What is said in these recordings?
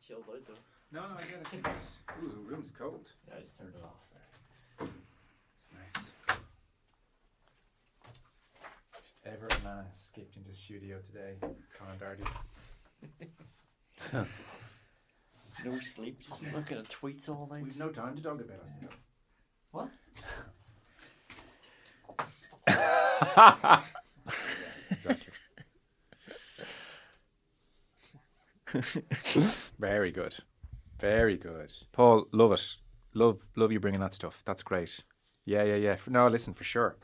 chilled out though. No, I get it. Ooh, the room's cold. Yeah, I just turned it off there. It's nice. If ever a man skipped into the studio today, Colin Darty. No sleep, just looking at tweets all night. We've no time to talk about us now. What? Exactly. Very good. Very good. Paul, love it. Love you bringing that stuff. That's great. Yeah. No, listen, for sure.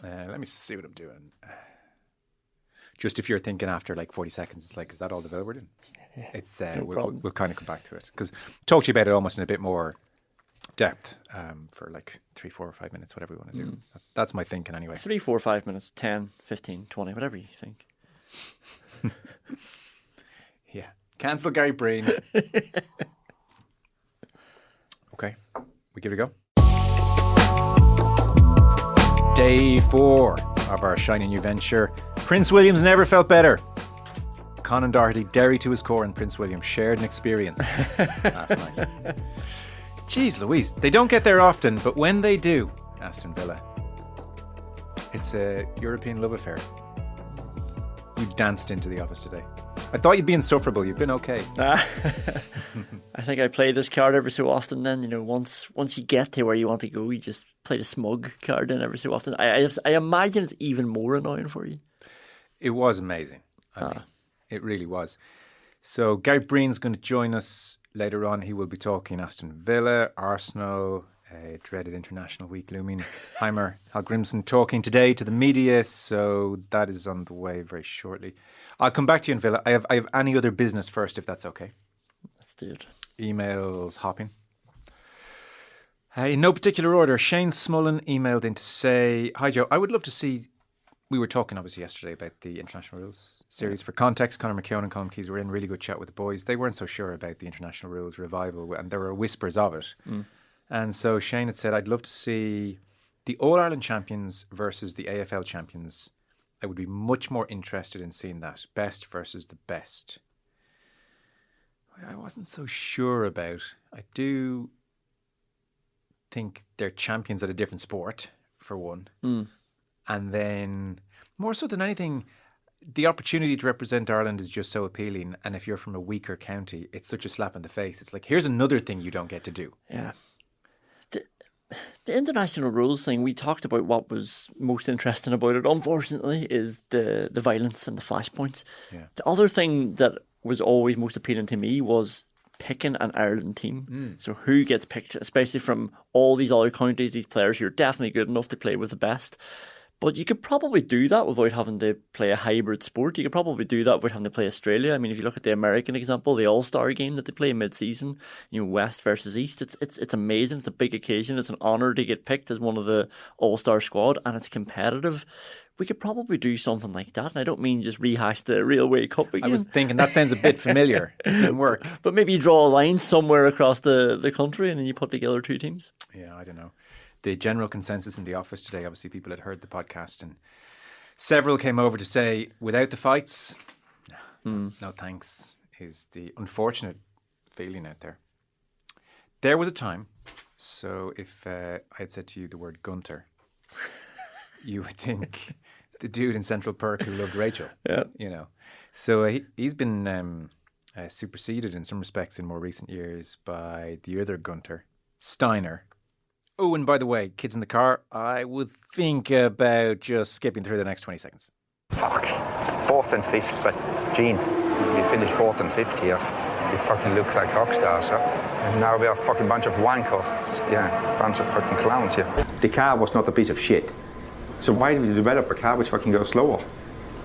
Let me see what I'm doing. Just if you're thinking after like 40 seconds, it's like, is that all the Villa we're doing? It's we'll kind of come back to it because talk to you about it almost in a bit more depth for like 3, 4 or 5 minutes, whatever we want to do. That's my thinking anyway. 3, 4, 5 minutes, 10, 15, 20, whatever you think. Yeah. Cancel Gary Breen. Okay. We give it a go. Day 4 of our shiny new venture. Prince William's never felt better. Conan Doherty, Derry to his core, and Prince William shared an experience last night. Jeez Louise, they don't get there often, but when they do, Aston Villa, it's a European love affair. You danced into the office today. I thought you'd be insufferable. You've been okay. I think I play this card every so often then. You know, once you get to where you want to go, you just play the smug card in every so often. I imagine it's even more annoying for you. It was amazing. I mean, it really was. So Gary Breen's going to join us later on. He will be talking Aston Villa, Arsenal, dreaded international week looming. Heimer Hallgrimsson talking today to the media. So that is on the way very shortly. I'll come back to you in Villa. I have any other business first, if that's okay. Let's do it. Emails hopping. In no particular order, Shane Smullen emailed in to say, "Hi Joe, I would love to see." We were talking obviously yesterday about the international rules series. For context, Conor McKeown and Colm Keys were in really good chat with the boys. They weren't so sure about the international rules revival, and there were whispers of it. And so Shane had said, "I'd love to see the All-Ireland champions versus the AFL champions. I would be much more interested in seeing that. Best versus the best." I wasn't so sure about. I do think they're champions at a different sport, for one. And then, more so than anything, the opportunity to represent Ireland is just so appealing. And if you're from a weaker county, it's such a slap in the face. It's like, here's another thing you don't get to do. Yeah. The international rules thing, we talked about what was most interesting about it, unfortunately, is the violence and the flashpoints. Yeah. The other thing that was always most appealing to me was picking an Ireland team. So who gets picked, especially from all these other counties, these players who are definitely good enough to play with the best. But you could probably do that without having to play a hybrid sport. You could probably do that without having to play Australia. I mean, if you look at the American example, the All-Star game that they play mid-season, you know, West versus East, it's amazing. It's a big occasion. It's an honour to get picked as one of the All-Star squad, and it's competitive. We could probably do something like that, and I don't mean just rehash the Railway Cup again. I was thinking that sounds a bit familiar. It didn't work. But maybe you draw a line somewhere across the country and then you put together two teams. Yeah, I don't know. The general consensus in the office today, obviously people had heard the podcast and several came over to say, without the fights, no thanks, is the unfortunate feeling out there. There was a time, so if I had said to you the word Gunter, you would think the dude in Central Perk who loved Rachel. Yeah. You know. So he's been superseded in some respects in more recent years by the other Gunter, Steiner. Oh, and by the way, kids in the car, I would think about just skipping through the next 20 seconds. Fuck. 4th and 5th, but Gene, we finished 4th and 5th here. We fucking look like rock stars, huh? And now we are a fucking bunch of wankers. Yeah, bunch of fucking clowns here. The car was not a piece of shit. So why did we develop a car which fucking goes slower?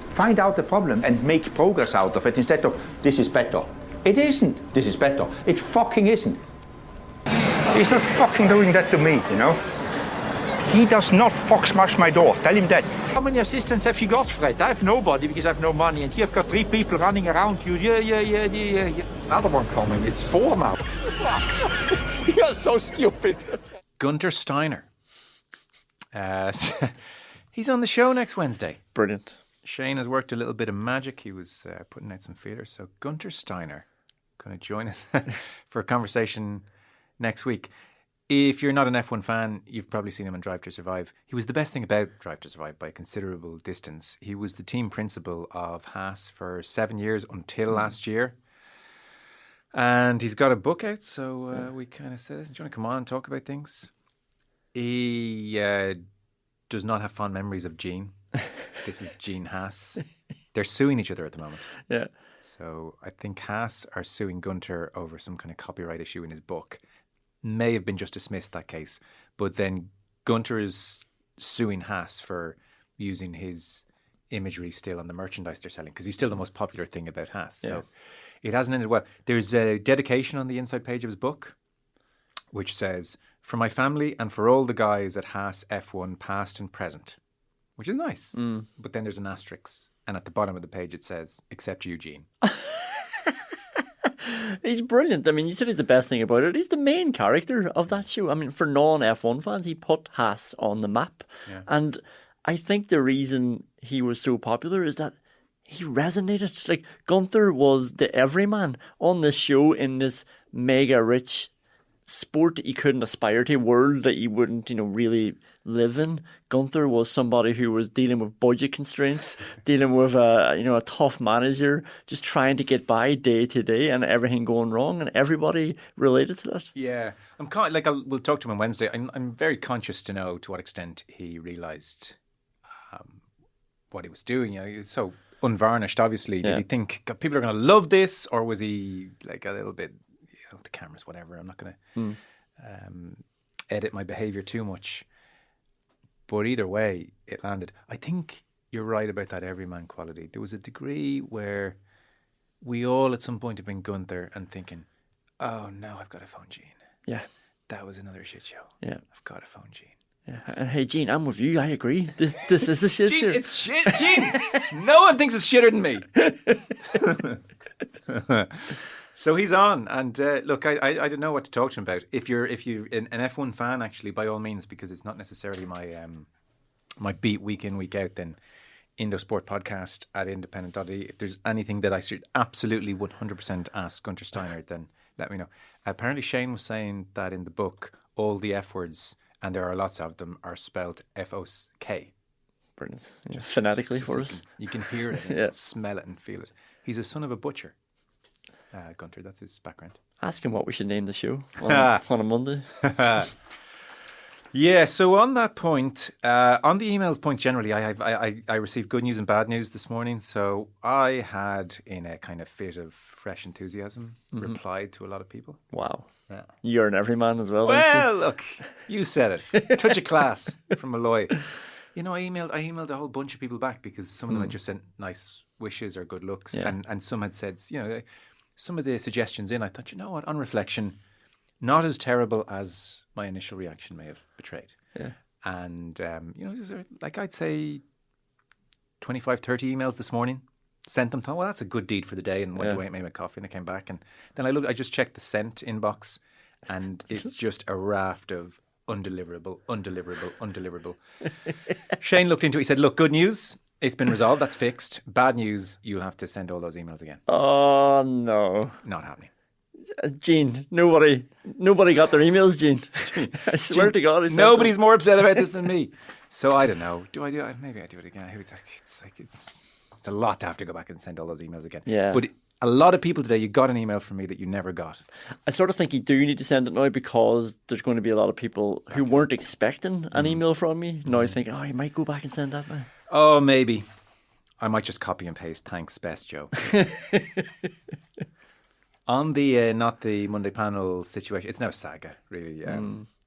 Find out the problem and make progress out of it instead of, this is better. It isn't, this is better. It fucking isn't. He's not fucking doing that to me, you know? He does not fuck smash my door, tell him that. How many assistants have you got, Fred? I have nobody because I have no money, and you've got 3 people running around you. Yeah. Another one coming, it's 4 now. You're so stupid. Gunter Steiner. He's on the show next Wednesday. Brilliant. Shane has worked a little bit of magic. He was putting out some feelers. So Gunter Steiner. going to join us for a conversation next week. If you're not an F1 fan, you've probably seen him on Drive to Survive. He was the best thing about Drive to Survive by a considerable distance. He was the team principal of Haas for 7 years until last year. And he's got a book out, so we kind of said, do you want to come on and talk about things? He does not have fond memories of Gene. This is Gene Haas. They're suing each other at the moment. Yeah. So I think Haas are suing Gunter over some kind of copyright issue in his book. May have been just dismissed, that case. But then Gunter is suing Haas for using his imagery still on the merchandise they're selling, because he's still the most popular thing about Haas. Yeah. So it hasn't ended well. There's a dedication on the inside page of his book which says, "For my family and for all the guys at Haas F1 past and present," which is nice. But then there's an asterisk, and at the bottom of the page it says, "Except Eugene." He's brilliant. I mean, you said he's the best thing about it. He's the main character of that show. I mean, for non-F1 fans, he put Haas on the map. Yeah. And I think the reason he was so popular is that he resonated. Like, Gunther was the everyman on this show in this mega rich sport that you couldn't aspire to, world that you wouldn't, really live in. Gunther was somebody who was dealing with budget constraints, dealing with a tough manager, just trying to get by day to day, and everything going wrong, and everybody related to that. Yeah, we'll talk to him on Wednesday. I'm very conscious to know to what extent he realised what he was doing. He was so unvarnished. Obviously, did he think people are going to love this, or was he like a little bit? The cameras, whatever. I'm not going to edit my behaviour too much. But either way, it landed. I think you're right about that everyman quality. There was a degree where we all at some point have been Gunther and thinking, "Oh no, I've got to phone Gene." Yeah. That was another shit show. Yeah. I've got to phone Gene. Yeah. And hey, Gene, I'm with you. I agree. This is a shit Gene, show. it's shit, Gene. No one thinks it's shitter than me. So he's on, and look, I don't know what to talk to him about. If you're an F1 fan, actually, by all means, because it's not necessarily my beat week in, week out, then Indosport podcast at independent.ie. If there's anything that I should absolutely 100% ask Gunter Steiner, then let me know. Apparently Shane was saying that in the book, all the F words, and there are lots of them, are spelled F-O-K. Brilliant. Just phonetically for us. You can hear it, and Yeah. smell it and feel it. He's a son of a butcher. Gunter, that's his background. Ask him what we should name the show on a Monday. Yeah, so on that point, on the emails point generally, I received good news and bad news this morning. So I had, in a kind of fit of fresh enthusiasm, replied to a lot of people. Wow. Yeah. You're an everyman as well, aren't Well, look, you said it. Touch of class from Malloy. I emailed a whole bunch of people back because some of them had just sent nice wishes or good looks, and some had said, some of the suggestions in, I thought, you know what, on reflection, not as terrible as my initial reaction may have betrayed. Yeah. And, like I'd say 25, 30 emails this morning, sent them, thought, well, that's a good deed for the day, and went away and made my coffee, and I came back. And then I just checked the sent inbox, and it's just a raft of undeliverable. Shane looked into it, he said, look, good news. It's been resolved. That's fixed. Bad news. You'll have to send all those emails again. Oh, no. Not happening. Gene, nobody got their emails, Gene. I swear to God. Nobody's more upset about this than me. So I don't know. Do I do it? Maybe I do it again. It's a lot to have to go back and send all those emails again. Yeah. But a lot of people today, you got an email from me that you never got. I sort of think you do need to send it now, because there's going to be a lot of people who weren't expecting an email from me. Now think, you might go back and send that now. Oh, maybe. I might just copy and paste. Thanks, best Joe. On the not the Monday panel situation, it's now a saga, really.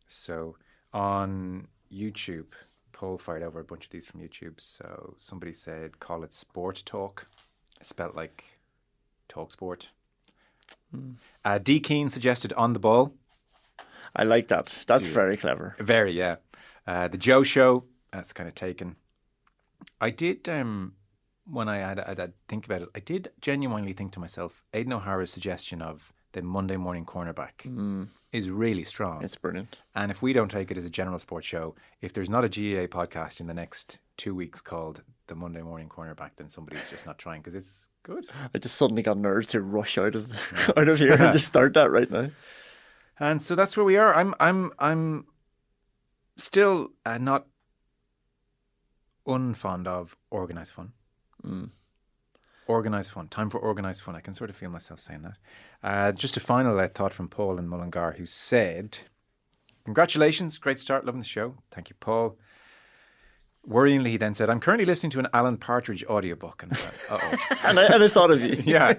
So on YouTube, poll fired over a bunch of these from YouTube. So somebody said, call it Sport Talk, spelt like Talk Sport. D. Keane suggested On the Ball. I like that. That's very clever. Very, yeah. The Joe Show, that's kind of taken. I did, when I had to think about it, I did genuinely think to myself, Aidan O'Hara's suggestion of the Monday morning cornerback is really strong. It's brilliant. And if we don't take it as a general sports show, if there's not a GAA podcast in the next 2 weeks called the Monday morning cornerback, then somebody's just not trying because it's good. I just suddenly got nerves to rush out of out of here and just start that right now. And so that's where we are. I'm still not unfond of organised fun. Organised fun. Time for organised fun. I can sort of feel myself saying that. Just a final thought from Paul in Mullingar, who said, "Congratulations, great start, loving the show." Thank you, Paul. Worryingly, he then said, "I'm currently listening to an Alan Partridge audiobook." And I thought, uh-oh. and I thought of you. Yeah.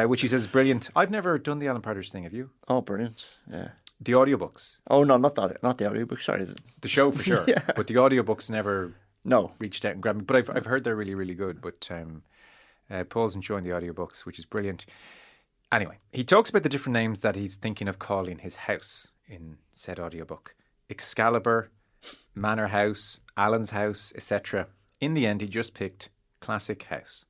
Which he says is brilliant. I've never done the Alan Partridge thing, have you? Oh, brilliant. Yeah. The audiobooks. Oh, no, not the audiobook, sorry. The show for sure. Yeah. But the audiobooks never No. reached out and grabbed me. But I've heard they're really, really good. But Paul's enjoying the audiobooks, which is brilliant. Anyway, he talks about the different names that he's thinking of calling his house in said audiobook. Excalibur, Manor House, Alan's House, etc. In the end, he just picked Classic House.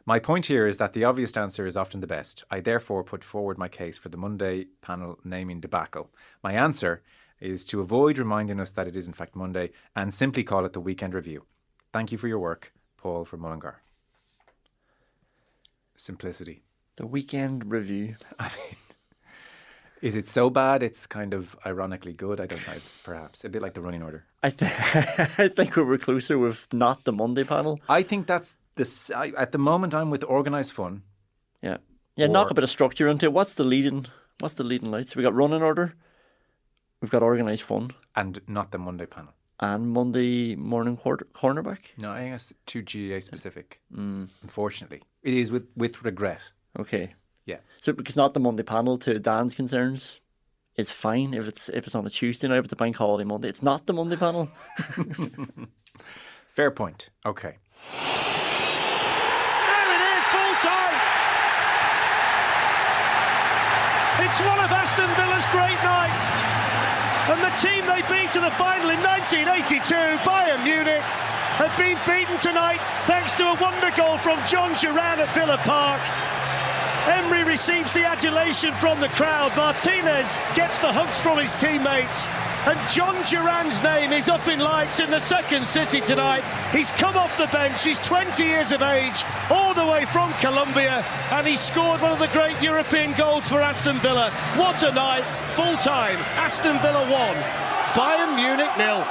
My point here is that the obvious answer is often the best. I therefore put forward my case for the Monday panel naming debacle. My answer is to avoid reminding us that it is in fact Monday and simply call it the Weekend Review. Thank you for your work, Paul from Mullingar. Simplicity. The Weekend Review. I mean, is it so bad it's kind of ironically good? I don't know, perhaps. A bit like the running order. I think we were closer with not the Monday panel. I think that's at the moment I'm with organised fun. Yeah. Yeah, knock a bit of structure into it. What's the leading lights? We got running order. We've got organised fun. And not the Monday panel. And Monday morning cornerback. No, I think that's too GA specific. Unfortunately. It is with regret. Okay. Yeah. So because not the Monday panel to Dan's concerns, it's fine if it's on a Tuesday now, if it's a bank holiday Monday. It's not the Monday panel. Fair point. Okay. There it is, full time. It's one of Aston Villa's great nights. And the team they beat in the final in 1982, Bayern Munich, have been beaten tonight thanks to a wonder goal from John Duran at Villa Park. Emery receives the adulation from the crowd. Martinez gets the hugs from his teammates. And John Duran's name is up in lights in the second city tonight. He's come off the bench. He's 20 years of age, all the way from Colombia. And he scored one of the great European goals for Aston Villa. What a night. Full time. Aston Villa 1. Bayern Munich 0.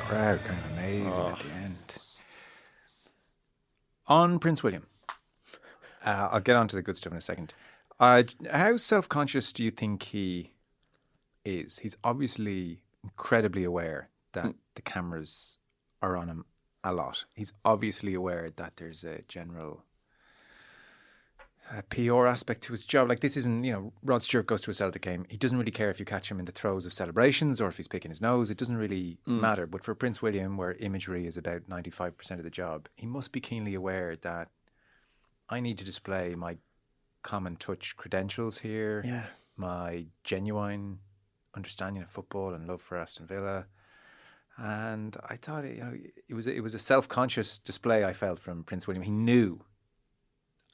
Crowd kind of amazing at the end. On Prince William. I'll get on to the good stuff in a second. How self-conscious do you think he is? He's obviously incredibly aware that the cameras are on him a lot. He's obviously aware that there's a general PR aspect to his job. Like, this isn't, Rod Stewart goes to a Celtic game. He doesn't really care if you catch him in the throes of celebrations or if he's picking his nose. It doesn't really matter. But for Prince William, where imagery is about 95% of the job, he must be keenly aware that I need to display my common touch credentials here. Yeah. My genuine understanding of football and love for Aston Villa. And I thought, it was a self-conscious display I felt from Prince William. He knew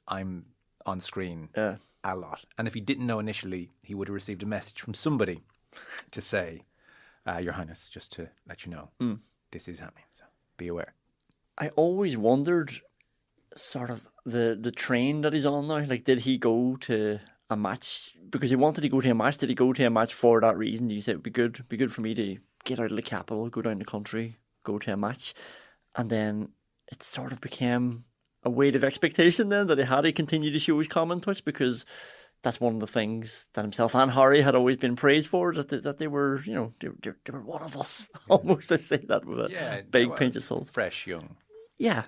I'm on screen a lot. And if he didn't know initially, he would have received a message from somebody to say, Your Highness, just to let you know, this is happening. So be aware. I always wondered sort of the train that he's on now. Like, did he go to a match because he wanted to go to a match? Did he go to a match for that reason? You said it would be good for me to get out of the capital, go down the country, go to a match. And then it sort of became a weight of expectation then that he had to continue to show his common touch, because that's one of the things that himself and Harry had always been praised for, that they were, they were one of us. Almost, I say that with a big pinch of salt. Fresh, young. Yeah.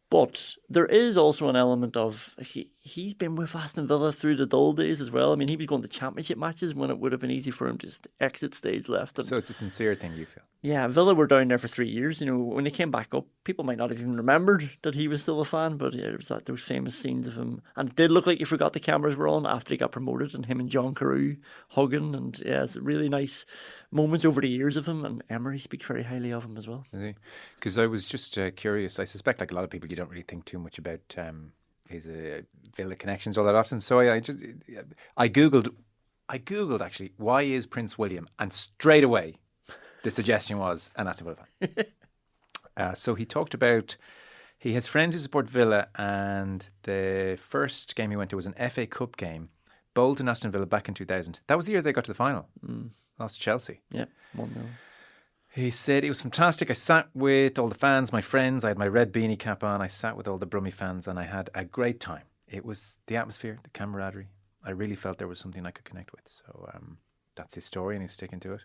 But there is also an element of he's been with Aston Villa through the dull days as well. I mean, he was going to championship matches when it would have been easy for him to just exit stage left. And, so it's a sincere thing, you feel? Yeah, Villa were down there for 3 years. When he came back up, people might not have even remembered that he was still a fan. But yeah, it was those famous scenes of him. And it did look like you forgot the cameras were on after he got promoted, and him and John Carew hugging. And yeah, it's really nice moments over the years of him. And Emery speaks very highly of him as well. Because I was just curious. I suspect, like a lot of people, you don't really think too much about his Villa connections all that often. So I googled actually, why is Prince William, and straight away the suggestion was an Aston Villa fan. So he talked about he has friends who support Villa, and the first game he went to was an FA Cup game, Bolton Aston Villa back in 2000. That was the year they got to the final. Lost to Chelsea. Yeah, 1-0. He said it was fantastic. I sat with all the fans, my friends. I had my red beanie cap on. I sat with all the Brummie fans, and I had a great time. It was the atmosphere, the camaraderie. I really felt there was something I could connect with. So that's his story, and he's sticking to it.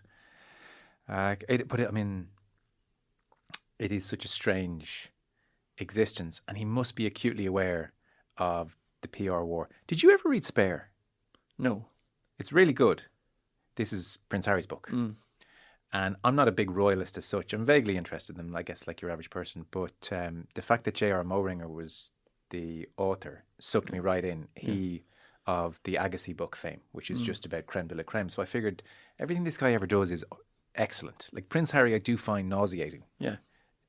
It is such a strange existence, and he must be acutely aware of the PR war. Did you ever read Spare? No. It's really good. This is Prince Harry's book. And I'm not a big royalist as such. I'm vaguely interested in them, I guess, like your average person. But the fact that J.R. Moehringer was the author sucked me right in. He of the Agassi book fame, which is just about creme de la creme. So I figured everything this guy ever does is excellent. Like Prince Harry, I do find nauseating. Yeah.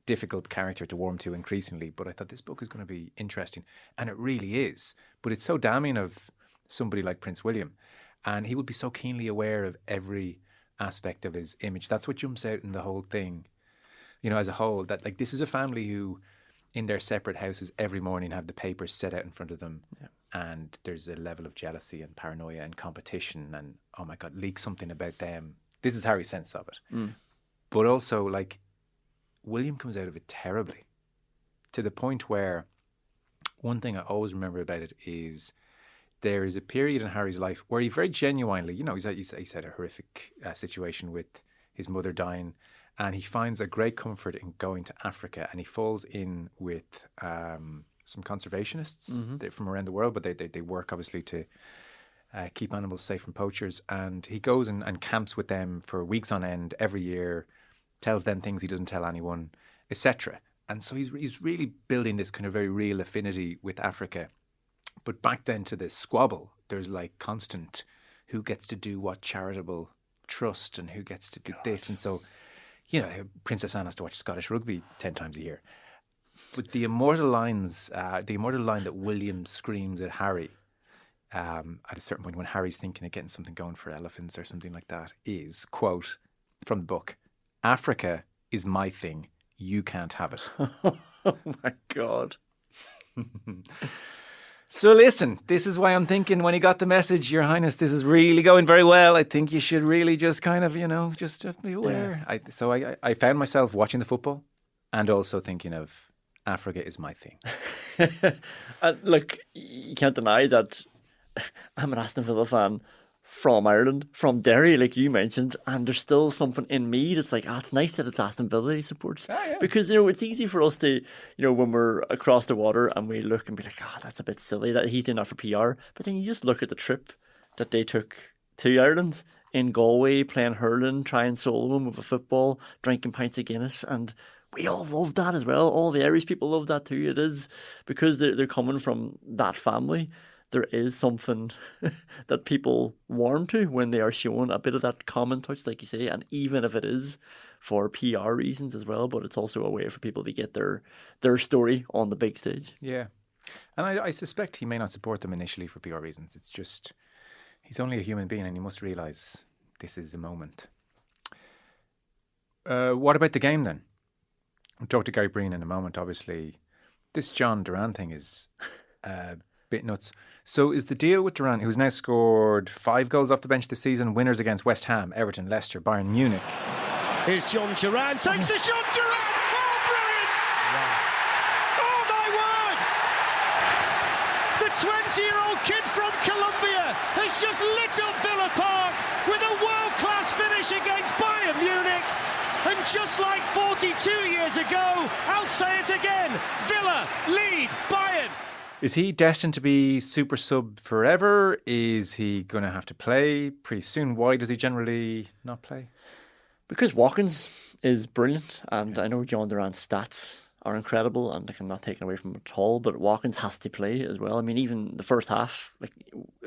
Difficult character to warm to increasingly. But I thought this book is going to be interesting. And it really is. But it's so damning of somebody like Prince William. And he would be so keenly aware of every aspect of his image. That's what jumps out in the whole thing, you know, as a whole, that like this is a family who in their separate houses every morning have the papers set out in front of them, and there's a level of jealousy and paranoia and competition and, oh my God, leak something about them. This is Harry's sense of it. But also, like, William comes out of it terribly, to the point where one thing I always remember about it is there is a period in Harry's life where he very genuinely, you know, he's had a horrific situation with his mother dying, and he finds a great comfort in going to Africa, and he falls in with some conservationists from around the world, but they work obviously to keep animals safe from poachers, and he goes and camps with them for weeks on end every year, tells them things he doesn't tell anyone, etc. And so he's really building this kind of very real affinity with Africa. But back then to the squabble, there's like constant who gets to do what charitable trust and who gets to do this. And so, you know, Princess Anne has to watch Scottish rugby 10 times a year. But the immortal line that William screams at Harry at a certain point when Harry's thinking of getting something going for elephants or something like that is, quote, from the book, "Africa is my thing. You can't have it." Oh my God. So listen, this is why I'm thinking when he got the message, Your Highness, this is really going very well. I think you should really just kind of, you know, just be aware. Yeah. I found myself watching the football and also thinking of Africa is my thing. And look, you can't deny that I'm an Aston Villa fan from Ireland, from Derry, like you mentioned, and there's still something in me that's like, it's nice that it's Aston Villa he supports. Because, you know, it's easy for us to, you know, when we're across the water and we look and be like, that's a bit silly that he's doing that for PR. But then you just look at the trip that they took to Ireland in Galway, playing hurling, trying solo them with a football, drinking pints of Guinness, and we all love that as well. All the Irish people love that too. It is because they're coming from that family. There is something that people warm to when they are shown a bit of that common touch, like you say, and even if it is for PR reasons as well, but it's also a way for people to get their story on the big stage. Yeah. And I suspect he may not support them initially for PR reasons. It's just, he's only a human being and he must realise this is the moment. What about the game then? We'll talk to Gary Breen in a moment, obviously. This John Duran thing is bit nuts. So is the deal with Duran, who's now scored 5 goals off the bench this season, winners against West Ham, Everton, Leicester, Bayern Munich. Here's John Duran, takes the shot, Duran! Oh, brilliant! Wow. Oh, my word! The 20-year-old kid from Colombia has just lit up Villa Park with a world-class finish against Bayern Munich. And just like 42 years ago, I'll say it again, Villa lead Bayern. Is he destined to be super sub forever? Is he going to have to play pretty soon? Why does he generally not play? Because Watkins is brilliant, and I know John Duran's stats are incredible, and I'm not taking away from him at all, but Watkins has to play as well. I mean, even the first half, like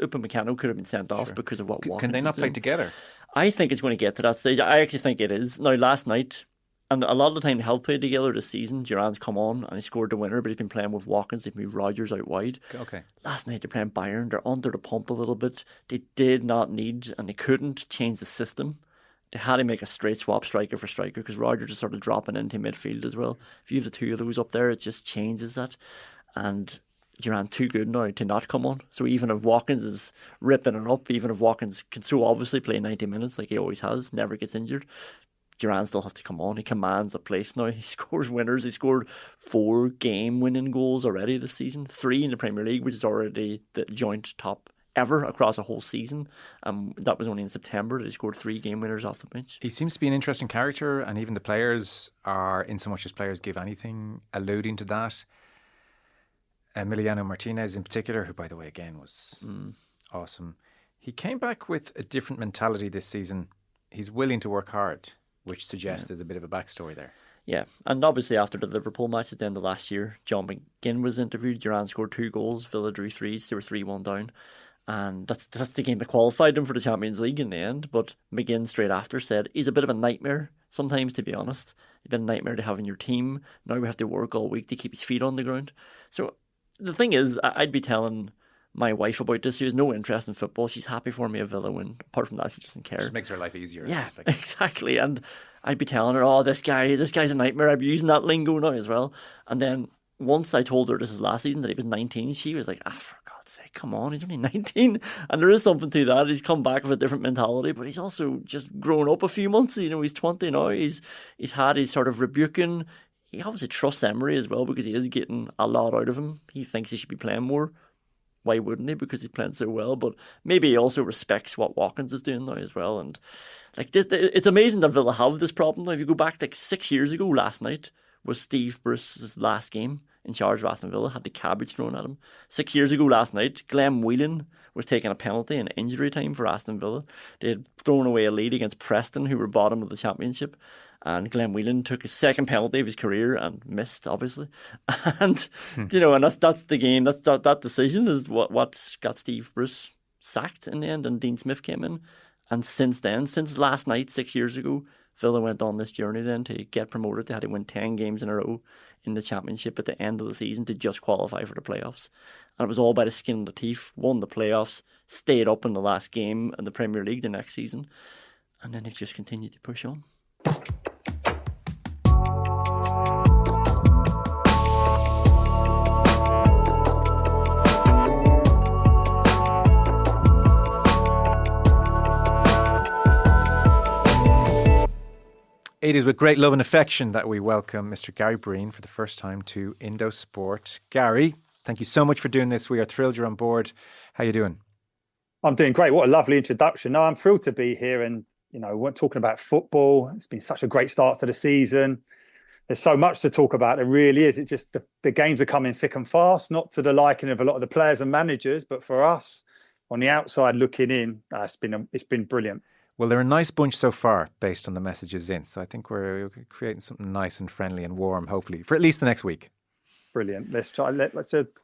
Upamecano could have been sent off because of what Watkins Can they not is play doing. together? I think it's going to get to that stage. I actually think it is. Now, last night, and a lot of the time they have played together this season, Duran's come on and he scored the winner, but he's been playing with Watkins. They've moved Rodgers out wide. Okay. Last night they're playing Bayern. They're under the pump a little bit. They did not need and they couldn't change the system they had to make a straight swap striker for striker because Rodgers is sort of dropping into midfield as well. If you have the two of those up there, it just changes that. And Duran too good now to not come on. So even if Watkins is ripping it up, even if Watkins can so obviously play 90 minutes like he always has, never gets injured, Duran still has to come on. He commands a place now. He scores winners. He scored 4 game-winning goals already this season. 3 in the Premier League, which is already the joint top ever across a whole season. That was only in September that he scored 3 game winners off the bench. He seems to be an interesting character, and even the players are, in so much as players give anything, alluding to that. Emiliano Martinez in particular, who, by the way, again was awesome. He came back with a different mentality this season. He's willing to work hard, which suggests there's a bit of a backstory there. Yeah, and obviously after the Liverpool match at the end of last year, John McGinn was interviewed. Duran scored 2 goals. Villa drew 3, so they were 3-1 down. And that's the game that qualified him for the Champions League in the end. But McGinn straight after said he's a bit of a nightmare sometimes, to be honest. He's been a nightmare to have in your team. Now we have to work all week to keep his feet on the ground. So the thing is, I'd be telling my wife about this. She has no interest in football. She's happy for me a Villa win. Apart from that, she doesn't care. It just makes her life easier. Yeah, exactly. And I'd be telling her, oh, this guy's a nightmare. I'd be using that lingo now as well. And then once I told her this is last season that he was 19, she was like, for God's sake, come on, he's only 19. And there is something to that. He's come back with a different mentality, but he's also just grown up a few months. You know, he's 20 now. He's had his sort of rebuking. He obviously trusts Emery as well because he is getting a lot out of him. He thinks he should be playing more. Why wouldn't he? Because he's playing so well. But maybe he also respects what Watkins is doing now as well. And like this, it's amazing that Villa have this problem now. If you go back like 6 years ago, last night was Steve Bruce's last game in charge of Aston Villa. Had the cabbage thrown at him. 6 years ago last night, Glenn Whelan was taking a penalty in injury time for Aston Villa. They had thrown away a lead against Preston, who were bottom of the championship. And Glenn Whelan took his second penalty of his career and missed, obviously. And you know, and that's the game. That decision is what got Steve Bruce sacked in the end, and Dean Smith came in. And since then, since last night, 6 years ago, Villa went on this journey then to get promoted. They had to win 10 games in a row in the championship at the end of the season to just qualify for the playoffs. And it was all by the skin of the teeth. Won the playoffs, stayed up in the last game in the Premier League the next season, and then they've just continued to push on. It is with great love and affection that we welcome Mr. Gary Breen for the first time to Indo Sport. Gary, thank you so much for doing this. We are thrilled you're on board. How are you doing? I'm doing great. What a lovely introduction. No, I'm thrilled to be here, and we're talking about football. It's been such a great start to the season. There's so much to talk about. It really is. It just the games are coming thick and fast, not to the liking of a lot of the players and managers, but for us on the outside looking in, it's been brilliant. Well, they're a nice bunch so far, based on the messages in. So I think we're creating something nice and friendly and warm, hopefully, for at least the next week. Brilliant. Let's try.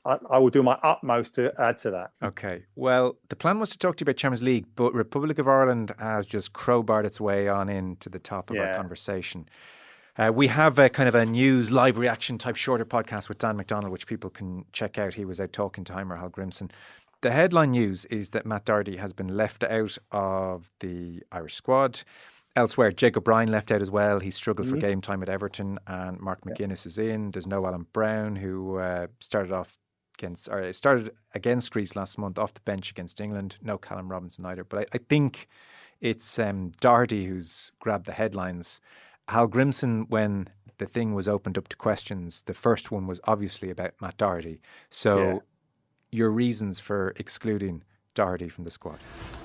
I will do my utmost to add to that. Okay. Well, the plan was to talk to you about Champions League, but Republic of Ireland has just crowbarred its way on into the top of our conversation. We have a kind of a news live reaction type shorter podcast with Dan McDonald, which people can check out. He was out talking to Heimer Hallgrimsson. The headline news is that Matt Doherty has been left out of the Irish squad. Elsewhere, Jacob Bryan left out as well. He struggled for game time at Everton, and Mark McGuinness is in. There's no Alan Brown, who started against Greece last month off the bench against England. No Callum Robinson either. But I think it's Doherty who's grabbed the headlines. Hallgrimsson, when the thing was opened up to questions, the first one was obviously about Matt Doherty. So your reasons for excluding Doherty from the squad?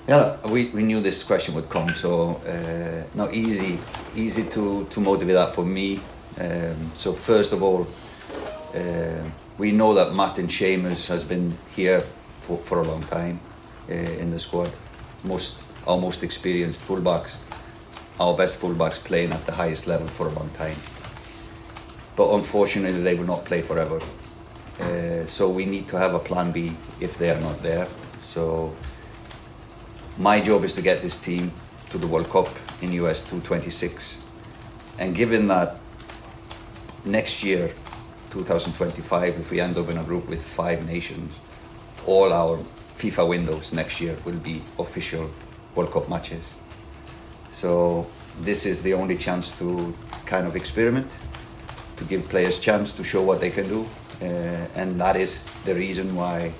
Yeah, we knew this question would come, so not easy to motivate that for me. So first of all, we know that Martin Chambers has been here for a long time in the squad. Our most experienced fullbacks, our best fullbacks playing at the highest level for a long time. But unfortunately, they will not play forever. So we need to have a plan B if they are not there. So my job is to get this team to the World Cup in US 2026. And given that next year, 2025, if we end up in a group with 5 nations, all our FIFA windows next year will be official World Cup matches. So this is the only chance to kind of experiment, to give players chance to show what they can do. And that is the reason why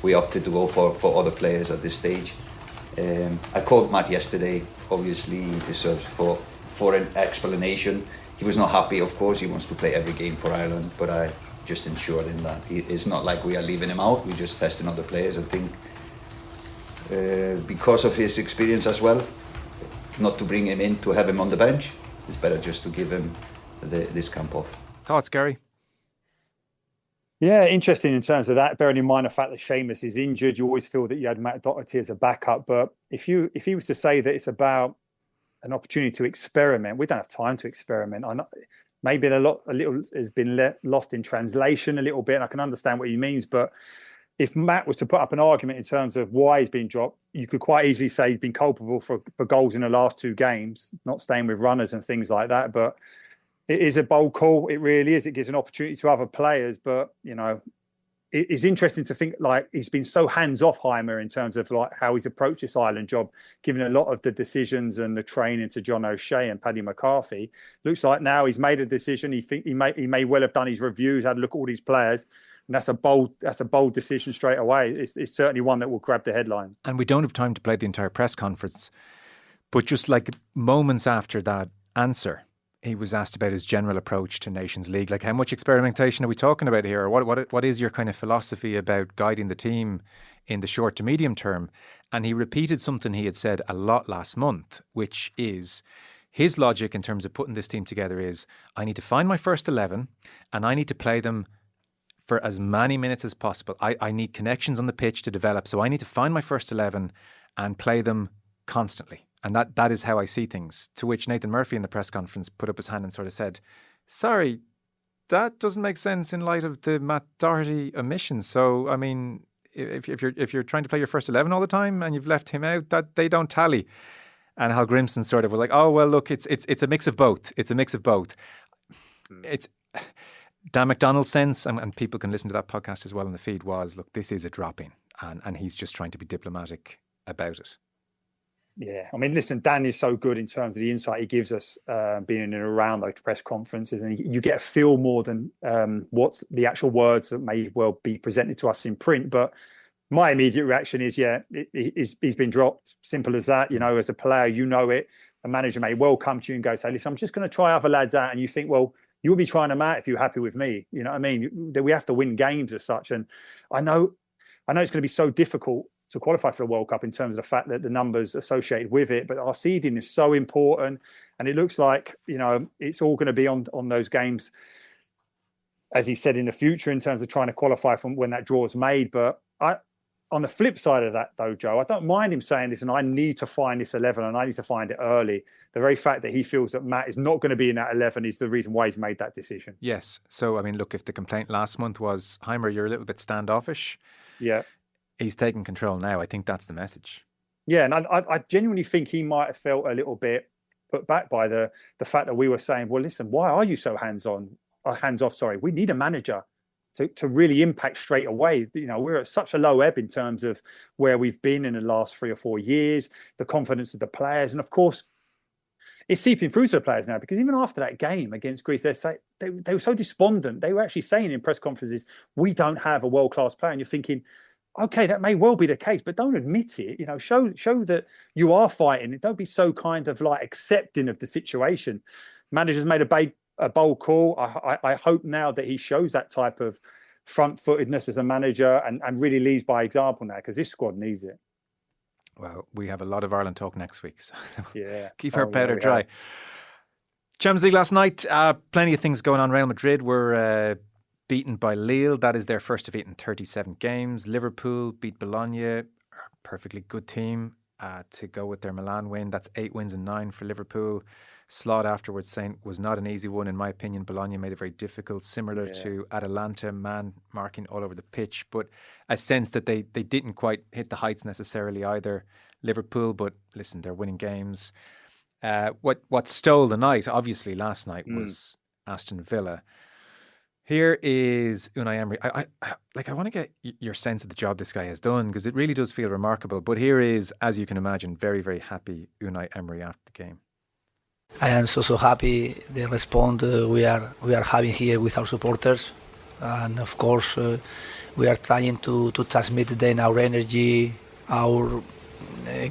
we opted to go for other players at this stage. I called Matt yesterday. Obviously, he deserves for an explanation. He was not happy, of course. He wants to play every game for Ireland, but I just ensured him that it's not like we are leaving him out. We're just testing other players. I think because of his experience as well, not to bring him in to have him on the bench. It's better just to give him this camp off. Thoughts, Gary? Yeah, interesting in terms of that. Bearing in mind the fact that Seamus is injured, you always feel that you had Matt Doherty as a backup. But if he was to say that it's about an opportunity to experiment, we don't have time to experiment. I know maybe a little has been lost in translation a little bit, and I can understand what he means. But if Matt was to put up an argument in terms of why he's been dropped, you could quite easily say he's been culpable for goals in the last 2 games, not staying with runners and things like that. But it is a bold call. It really is. It gives an opportunity to other players. But, you know, it's interesting to think, like, he's been so hands-off, Heimer, in terms of like how he's approached this Ireland job, giving a lot of the decisions and the training to John O'Shea and Paddy McCarthy. Looks like now he's made a decision. He may well have done his reviews, had a look at all these players. And that's a bold decision straight away. It's certainly one that will grab the headline. And we don't have time to play the entire press conference, but just like moments after that answer, he was asked about his general approach to Nations League. Like, how much experimentation are we talking about here? Or what is your kind of philosophy about guiding the team in the short to medium term? And he repeated something he had said a lot last month, which is his logic in terms of putting this team together is, I need to find my first 11 and I need to play them for as many minutes as possible. I need connections on the pitch to develop. So I need to find my first 11 and play them constantly. And that is how I see things. To which Nathan Murphy in the press conference put up his hand and sort of said, sorry, that doesn't make sense in light of the Matt Doherty omission. So, I mean, if you're trying to play your first 11 all the time and you've left him out, that they don't tally. And Hal Grimson sort of was like, oh, well, look, it's a mix of both. It's a mix of both. It's Dan McDonald's sense, and people can listen to that podcast as well in the feed, was, look, this is a drop-in. And he's just trying to be diplomatic about it. Yeah, I mean, listen, Dan is so good in terms of the insight he gives us being in and around those press conferences, and you get a feel more than what's the actual words that may well be presented to us in print. But my immediate reaction is, yeah, he's been dropped. Simple as that. You know, as a player, you know it. A manager may well come to you and go, say, listen, I'm just going to try other lads out. And you think, well, you'll be trying them out if you're happy with me. You know what I mean? We have to win games as such. And I know it's going to be so difficult to qualify for the World Cup in terms of the fact that the numbers associated with it, but our seeding is so important, and it looks like, you know, it's all going to be on those games, as he said, in the future in terms of trying to qualify from when that draw is made. But on the flip side of that, though, Joe, I don't mind him saying this, and I need to find this 11 and I need to find it early. The very fact that he feels that Matt is not going to be in that 11 is the reason why he's made that decision. Yes. So, I mean, look, if the complaint last month was, Heimer, you're a little bit standoffish. Yeah. He's taking control now. I think that's the message. Yeah, and I genuinely think he might have felt a little bit put back by the fact that we were saying, well, listen, why are you so hands-off? Sorry, we need a manager to really impact straight away. You know, we're at such a low ebb in terms of where we've been in the last 3 or 4 years, the confidence of the players, and of course, it's seeping through to the players now, because even after that game against Greece, they were so despondent. They were actually saying in press conferences, we don't have a world-class player, and you're thinking, okay, that may well be the case, but don't admit it. You know, show that you are fighting. Don't be so kind of like accepting of the situation. Manager's made a bold call. I hope now that he shows that type of front-footedness as a manager and really leads by example now, because this squad needs it. Well, we have a lot of Ireland talk next week, so yeah, keep our powder dry. Champions League last night, plenty of things going on. Real Madrid were beaten by Lille. That is their first defeat in 37 games. Liverpool beat Bologna, a perfectly good team to go with their Milan win. That's 8 wins and 9 for Liverpool. Slot afterwards saying was not an easy one. In my opinion, Bologna made it very difficult, similar to Atalanta, man marking all over the pitch. But a sense that they didn't quite hit the heights necessarily either, Liverpool. But listen, they're winning games. What stole the night, obviously, last night was Aston Villa. Here is Unai Emery. I want to get your sense of the job this guy has done, because it really does feel remarkable. But here is, as you can imagine, very, very happy Unai Emery after the game. I am so happy the response we are having here with our supporters, and of course we are trying to transmit them our energy, our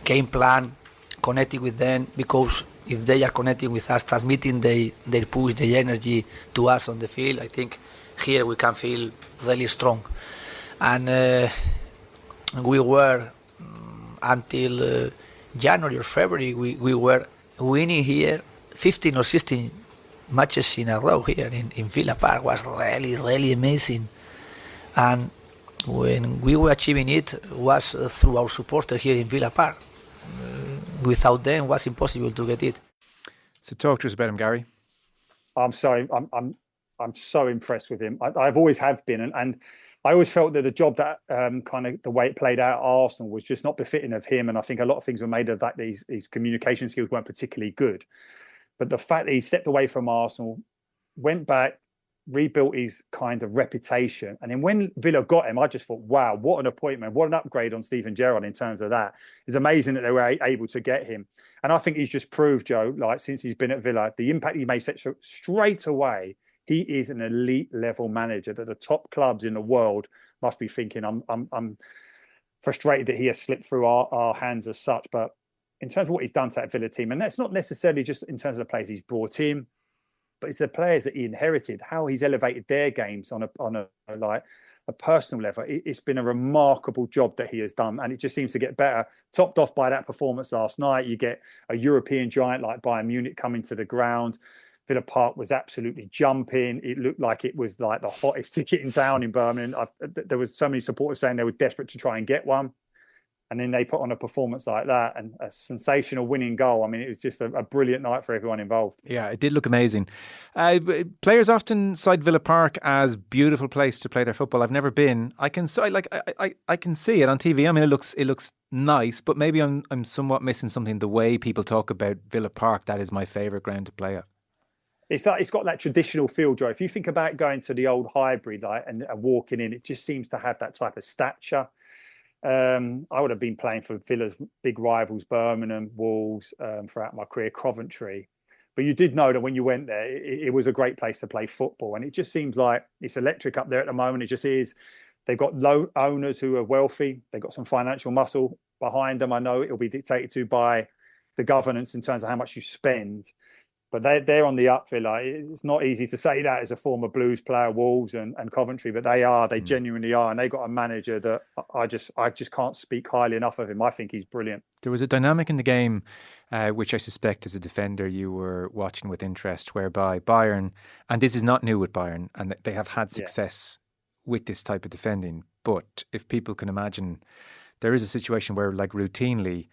game plan, connecting with them, because if they are connecting with us, transmitting their push, their energy to us on the field, I think here we can feel really strong. And we were until January or February, we were winning here 15 or 16 matches in a row here in Villa Park. Was really amazing. And when we were achieving it was through our supporters here in Villa Park. Without them, it was impossible to get it. So talk to us about him, Gary. I'm so impressed with him. I've always have been, and I always felt that the job that kind of the way it played out at Arsenal was just not befitting of him. And I think a lot of things were made of that. His communication skills weren't particularly good. But the fact that he stepped away from Arsenal, went back, rebuilt his kind of reputation. And then when Villa got him, I just thought, wow, what an appointment. What an upgrade on Steven Gerrard in terms of that. It's amazing that they were able to get him. And I think he's just proved, Joe, like since he's been at Villa, the impact he made straight away. He is an elite level manager that the top clubs in the world must be thinking, I'm frustrated that he has slipped through our hands as such. But in terms of what he's done to that Villa team, and that's not necessarily just in terms of the players he's brought in, but it's the players that he inherited, how he's elevated their games on a personal level. It's been a remarkable job that he has done, and it just seems to get better. Topped off by that performance last night, you get a European giant like Bayern Munich coming to the ground. Villa Park was absolutely jumping. It looked like it was like the hottest ticket in town in Birmingham. There was so many supporters saying they were desperate to try and get one. And then they put on a performance like that and a sensational winning goal. I mean, it was just a brilliant night for everyone involved. Yeah, it did look amazing. Players often cite Villa Park as a beautiful place to play their football. I've never been. I can see it on TV. I mean, it looks nice, but maybe I'm somewhat missing something. The way people talk about Villa Park, that is my favourite ground to play at. It's got that traditional feel, Joe. If you think about going to the old Highbury and walking in, it just seems to have that type of stature. I would have been playing for Villa's big rivals, Birmingham, Wolves, throughout my career, Coventry. But you did know that when you went there, it was a great place to play football. And it just seems like it's electric up there at the moment. It just is. They've got low owners who are wealthy. They've got some financial muscle behind them. I know it'll be dictated to by the governance in terms of how much you spend. But they're on the up, Villa. It's not easy to say that as a former Blues player, Wolves and Coventry, but they genuinely are. And they got a manager that I just can't speak highly enough of him. I think he's brilliant. There was a dynamic in the game, which I suspect as a defender you were watching with interest, whereby Bayern, and this is not new with Bayern, and they have had success with this type of defending. But if people can imagine, there is a situation where, like, routinely,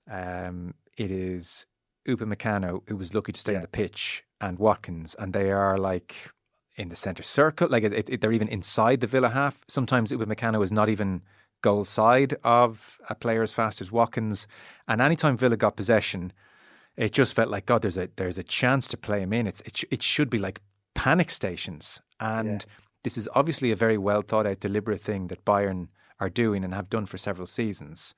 it is Upamecano, who was lucky to stay on the pitch, and Watkins, and they are like in the centre circle, like they're even inside the Villa half. Sometimes Upamecano is not even goal side of a player as fast as Watkins, and anytime Villa got possession, it just felt like, God, there's a chance to play him in. It should be like panic stations, and this is obviously a very well thought out, deliberate thing that Bayern are doing and have done for several seasons.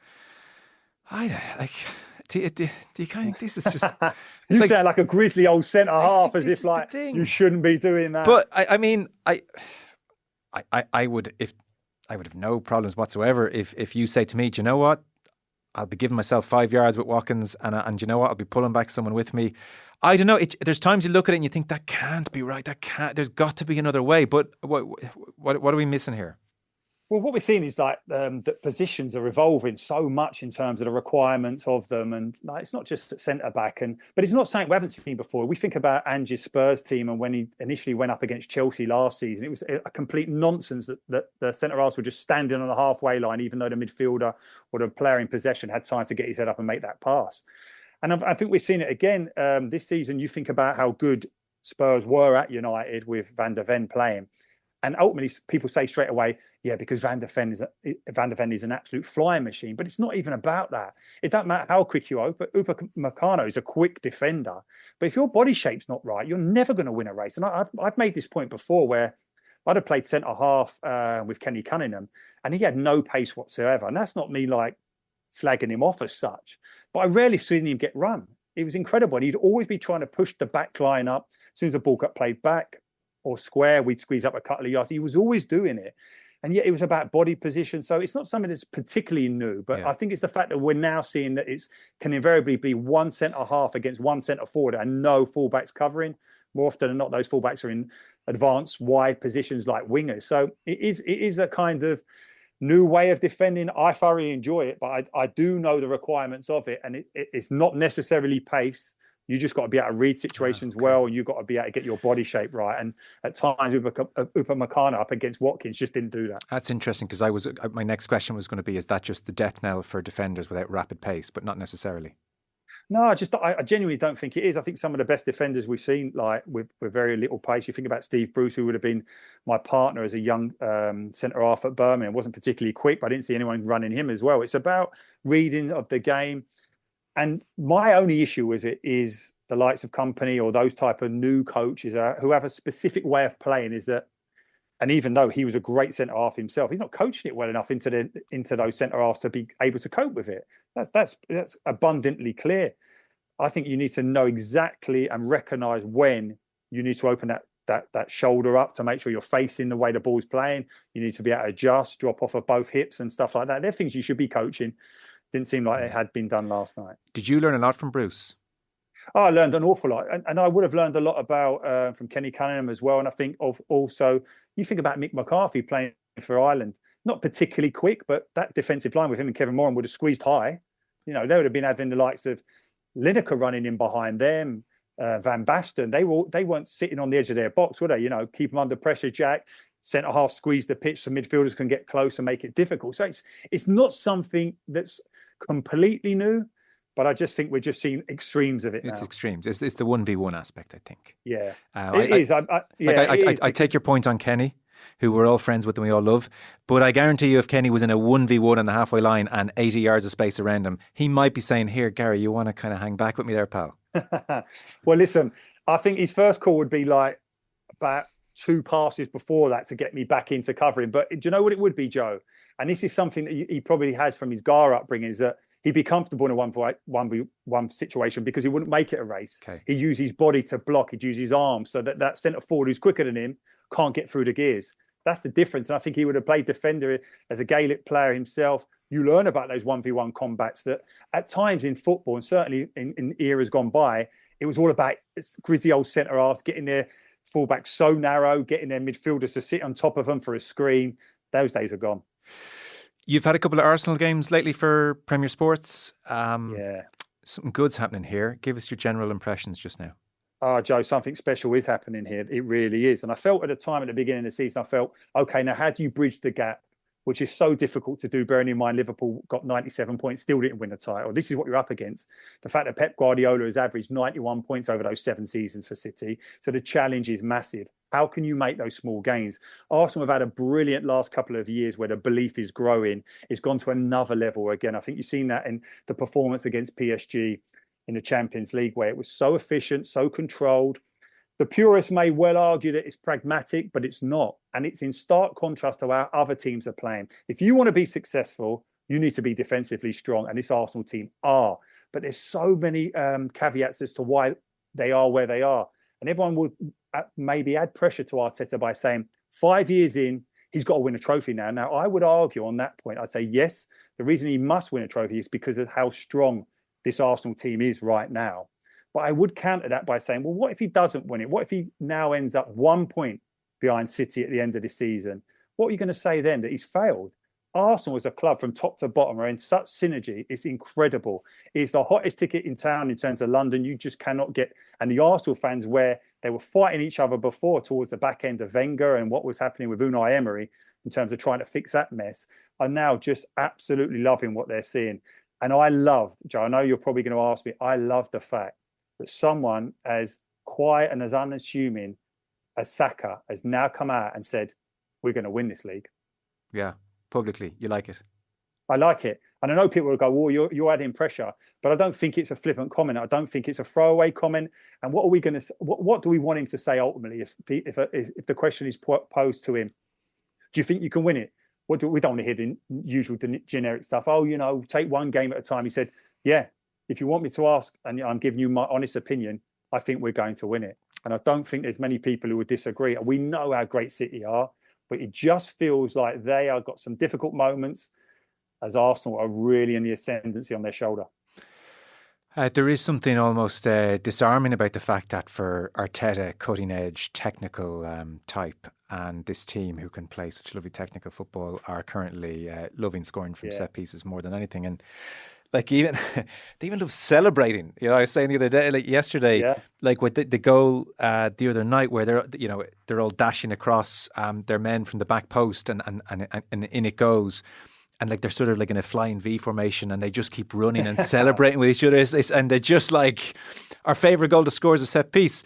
Do you kind of think this is just... You sound like a grisly old centre-half, as if like you shouldn't be doing that. But I mean, I would have no problems whatsoever if you say to me, do you know what? I'll be giving myself 5 yards with Watkins, and you know what? I'll be pulling back someone with me. I don't know. There's times you look at it and you think that can't be right. There's got to be another way. But what are we missing here? Well, what we're seeing is like that positions are evolving so much in terms of the requirements of them, and like, it's not just at centre back, but it's not something we haven't seen before. We think about Ange's Spurs team, and when he initially went up against Chelsea last season, it was a complete nonsense that the centre halves were just standing on the halfway line, even though the midfielder or the player in possession had time to get his head up and make that pass. And I think we're seeing it again this season. You think about how good Spurs were at United with Van der Ven playing. And ultimately, people say straight away, because Van der Ven is an absolute flying machine. But it's not even about that. It doesn't matter how quick you are. But Upamecano is a quick defender. But if your body shape's not right, you're never going to win a race. And I've made this point before where I'd have played centre-half with Kenny Cunningham, and he had no pace whatsoever. And that's not me like slagging him off as such. But I rarely seen him get run. it was incredible. And he'd always be trying to push the back line up. As soon as the ball got played back or square, we'd squeeze up a couple of yards. He was always doing it. And yet it was about body position. So it's not something that's particularly new, but I think it's the fact that we're now seeing that it can invariably be one centre half against one centre forward and no fullbacks covering. More often than not, those fullbacks are in advanced wide positions like wingers. So it is a kind of new way of defending. I thoroughly enjoy it, but I do know the requirements of it. And it's not necessarily pace. You just got to be able to read situations well, and you've got to be able to get your body shape right. And at times, Upamecano up against Watkins just didn't do that. That's interesting, because my next question was going to be, is that just the death knell for defenders without rapid pace? But not necessarily. No, I genuinely don't think it is. I think some of the best defenders we've seen, like with very little pace. You think about Steve Bruce, who would have been my partner as a young centre half at Birmingham. Wasn't particularly quick, but I didn't see anyone running him as well. It's about reading of the game. And my only issue with it is the likes of Company or those type of new coaches who have a specific way of playing, is that, and even though he was a great centre half himself, he's not coaching it well enough into those centre halves to be able to cope with it. That's abundantly clear. I think you need to know exactly and recognise when you need to open that shoulder up to make sure you're facing the way the ball's playing. You need to be able to adjust, drop off of both hips and stuff like that. They're things you should be coaching. Didn't seem like it had been done last night. Did you learn a lot from Bruce? Oh, I learned an awful lot. And I would have learned a lot about from Kenny Cunningham as well. And I think also, you think about Mick McCarthy playing for Ireland, not particularly quick, but that defensive line with him and Kevin Moran would have squeezed high. You know, they would have been having the likes of Lineker running in behind them, Van Basten. They weren't sitting on the edge of their box, were they? You know, keep them under pressure, Jack. Centre half squeeze the pitch so midfielders can get close and make it difficult. So it's not something that's completely new, but I just think we're just seeing extremes of it now. It's extremes. It's the 1v1 aspect, I think. Yeah, it is. I take your point on Kenny, who we're all friends with and we all love, but I guarantee you if Kenny was in a 1v1 on the halfway line and 80 yards of space around him, he might be saying, here, Gary, you want to kind of hang back with me there, pal? Well, listen, I think his first call would be like about 2 passes before that to get me back into covering. But do you know what it would be, Joe? And this is something that he probably has from his Gar upbringing, is that he'd be comfortable in a 1v1 situation because he wouldn't make it a race. Okay. He'd use his body to block. He'd use his arms so that centre forward who's quicker than him can't get through the gears. That's the difference. And I think he would have played defender as a Gaelic player himself. You learn about those 1v1 combats that at times in football, and certainly in eras gone by, it was all about grizzy old centre halves getting their fullbacks so narrow, getting their midfielders to sit on top of them for a screen. Those days are gone. You've had a couple of Arsenal games lately for Premier Sports. Yeah. Something good's happening here. Give us your general impressions just now. Oh, Joe, something special is happening here. It really is. And I felt at the time at the beginning of the season, I felt, okay, now how do you bridge the gap, which is so difficult to do, bearing in mind Liverpool got 97 points, still didn't win the title. This is what you're up against. The fact that Pep Guardiola has averaged 91 points over those 7 seasons for City. So the challenge is massive. How can you make those small gains? Arsenal have had a brilliant last couple of years where the belief is growing. It's gone to another level again. I think you've seen that in the performance against PSG in the Champions League, where it was so efficient, so controlled. The purists may well argue that it's pragmatic, but it's not. And it's in stark contrast to how other teams are playing. If you want to be successful, you need to be defensively strong. And this Arsenal team are. But there's so many caveats as to why they are where they are. And everyone would maybe add pressure to Arteta by saying 5 years in, he's got to win a trophy now. Now, I would argue on that point. I'd say, yes, the reason he must win a trophy is because of how strong this Arsenal team is right now. But I would counter that by saying, well, what if he doesn't win it? What if he now ends up 1 point behind City at the end of the season? What are you going to say then? That he's failed? Arsenal as a club from top to bottom are in such synergy. It's incredible. It's the hottest ticket in town in terms of London. You just cannot get. And the Arsenal fans, where they were fighting each other before towards the back end of Wenger and what was happening with Unai Emery in terms of trying to fix that mess, are now just absolutely loving what they're seeing. And I love, Joe, I know you're probably going to ask me, I love the fact that someone as quiet and as unassuming as Saka has now come out and said, we're going to win this league. Yeah, publicly. You like it? I like it. And I know people will go, well, you're adding pressure, but I don't think it's a flippant comment. I don't think it's a throwaway comment. And what are we going to, what do we want him to say ultimately if the question is posed to him? Do you think you can win it? We don't want to hear the usual generic stuff. Oh, take one game at a time. He said, yeah, if you want me to ask, and I'm giving you my honest opinion, I think we're going to win it. And I don't think there's many people who would disagree. We know how great City are, but it just feels like they have got some difficult moments as Arsenal are really in the ascendancy on their shoulder. There is something almost disarming about the fact that for Arteta, cutting-edge, technical type, and this team who can play such lovely technical football are currently loving scoring from set pieces more than anything. And like even they even love celebrating. You know, I was saying the other day, like yesterday, like with the goal the other night, where they're all dashing across their men from the back post, and in it goes. And like they're sort of like in a flying V formation, and they just keep running and celebrating with each other. And they're just like, our favourite goal to score is a set piece.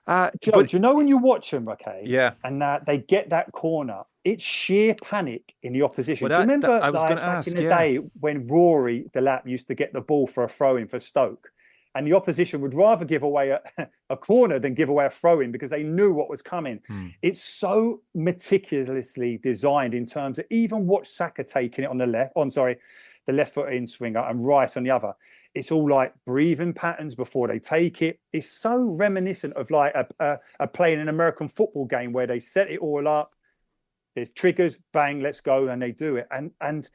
Joe, do you know when you watch them, okay? Yeah. And they get that corner, it's sheer panic in the opposition. Well, do you remember I was like, gonna back ask, in the day when Rory Delap used to get the ball for a throw-in for Stoke? And the opposition would rather give away a corner than give away a throw-in because they knew what was coming. It's so meticulously designed in terms of even watch Saka taking it on the left. The left foot in swinger and Rice on the other. It's all like breathing patterns before they take it. It's so reminiscent of like a play in an American football game where they set it all up. There's triggers, bang, let's go, and they do it. And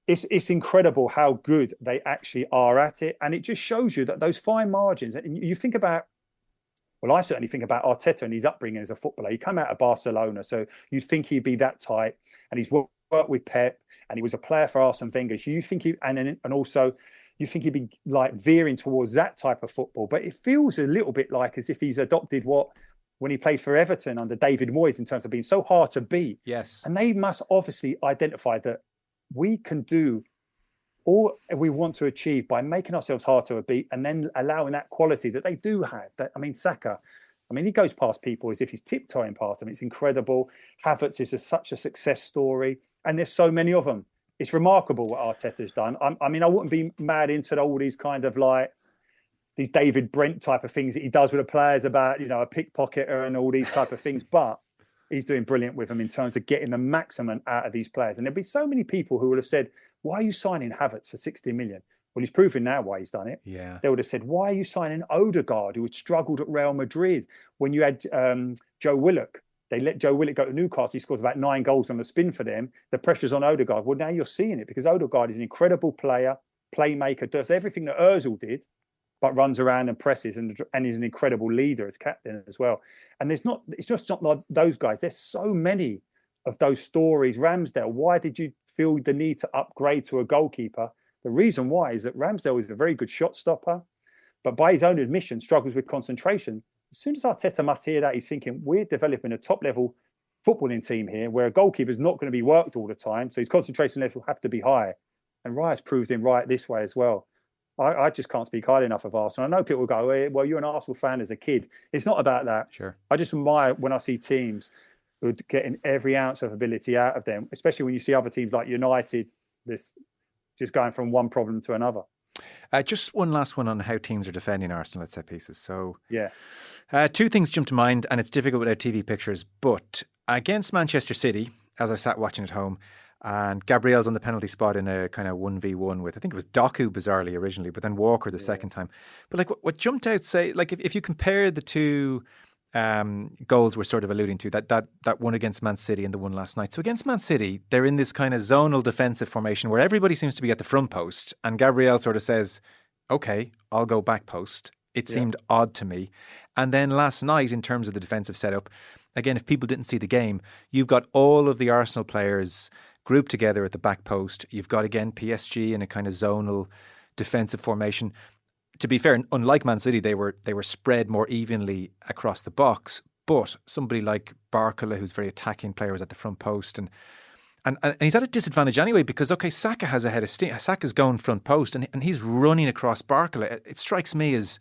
it's incredible how good they actually are at it. And it just shows you that those fine margins, and you think about, well, I certainly think about Arteta and his upbringing as a footballer. He came out of Barcelona, so you'd think he'd be that tight. And he's worked with Pep, and he was a player for Arsene Wenger. So you think and also you think he'd be like veering towards that type of football. But it feels a little bit like as if he's adopted when he played for Everton under David Moyes in terms of being so hard to beat. Yes. And they must obviously identify that we can do all we want to achieve by making ourselves hard to beat and then allowing that quality that they do have. Saka, he goes past people as if he's tiptoeing past them. It's incredible. Havertz is such a success story. And there's so many of them. It's remarkable what Arteta's done. I wouldn't be mad into all these kind of like these David Brent type of things that he does with the players about, a pickpocketer and all these type of things. But he's doing brilliant with them in terms of getting the maximum out of these players. And there'd be so many people who would have said, why are you signing Havertz for 60 million? Well, he's proving now why he's done it. Yeah. They would have said, why are you signing Odegaard, who had struggled at Real Madrid? When you had Joe Willock, they let Joe Willock go to Newcastle. He scores about 9 goals on the spin for them. The pressure's on Odegaard. Well, now you're seeing it because Odegaard is an incredible player, playmaker, does everything that Ozil did, but runs around and presses and is an incredible leader as captain as well. And it's just not like those guys. There's so many of those stories. Ramsdale, why did you feel the need to upgrade to a goalkeeper? The reason why is that Ramsdale is a very good shot stopper, but by his own admission, struggles with concentration. As soon as Arteta must hear that, he's thinking, we're developing a top-level footballing team here where a goalkeeper is not going to be worked all the time, so his concentration level will have to be high. And Rice proved him right this way as well. I just can't speak highly enough of Arsenal. I know people go, well, you're an Arsenal fan as a kid. It's not about that. Sure. I just admire when I see teams who are getting every ounce of ability out of them, especially when you see other teams like United, this just going from one problem to another. Just one last one on how teams are defending Arsenal at set pieces. So, yeah. 2 things jump to mind, and it's difficult without TV pictures. But against Manchester City, as I sat watching at home, and Gabriel's on the penalty spot in a kind of 1v1 with, I think it was Doku bizarrely originally, but then Walker the second time. But like what jumped out, say, like if you compare the 2 goals we're sort of alluding to, that one against Man City and the one last night. So against Man City, they're in this kind of zonal defensive formation where everybody seems to be at the front post, and Gabriel sort of says, okay, I'll go back post. It seemed odd to me. And then last night, in terms of the defensive setup, again, if people didn't see the game, you've got all of the Arsenal players grouped together at the back post. You've got, again, PSG in a kind of zonal defensive formation. To be fair, unlike Man City, they were spread more evenly across the box. But somebody like Barcola, who's a very attacking player, was at the front post. And he's at a disadvantage anyway because, okay, Saka has a head of steam. Saka's going front post and he's running across Barcola. It strikes me as